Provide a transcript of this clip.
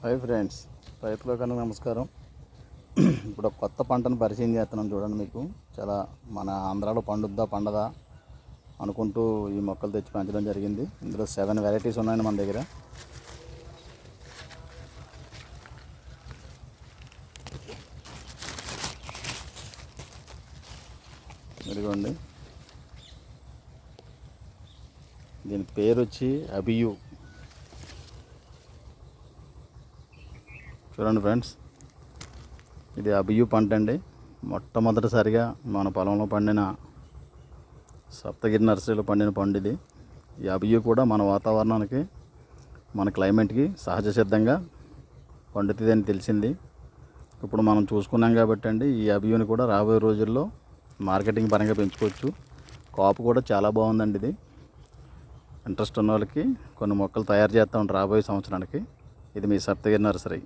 Hi friends, రైతులకు నమస్కారం. ఇప్పుడు ఒక కొత్త పంటను పరిచయం చేస్తున్నాను చూడండి. మీకు చాలా మన ఆంధ్రాలో పండుద్దా పండదా అనుకుంటూ ఈ మొక్కలు తెచ్చి పెంచడం జరిగింది. ఇందులో 7 వెరైటీస్ ఉన్నాయండి మన దగ్గర. ఇదిగోండి, దీని పేరు వచ్చి అబియు. చూడండి ఫ్రెండ్స్, ఇది అబియు పంట అండి. మొట్టమొదటిసారిగా మన పొలంలో పండిన సప్తగిరి నర్సరీలో పండిన పండు ఇది. ఈ అబియు కూడా మన వాతావరణానికి, మన క్లైమేట్కి సహజ సిద్ధంగా పండుతుంది అని తెలిసింది. ఇప్పుడు మనం చూసుకున్నాం కాబట్టి అండి, ఈ అబియుని కూడా రాబోయే రోజుల్లో మార్కెటింగ్ పరంగా పెంచుకోవచ్చు. కాపు కూడా చాలా బాగుందండి. ఇది ఇంట్రెస్ట్ ఉన్న వాళ్ళకి కొన్ని మొక్కలు తయారు చేస్తాం రాబోయే సంవత్సరానికి. ఇది మీ సప్తగిరి నర్సరీ.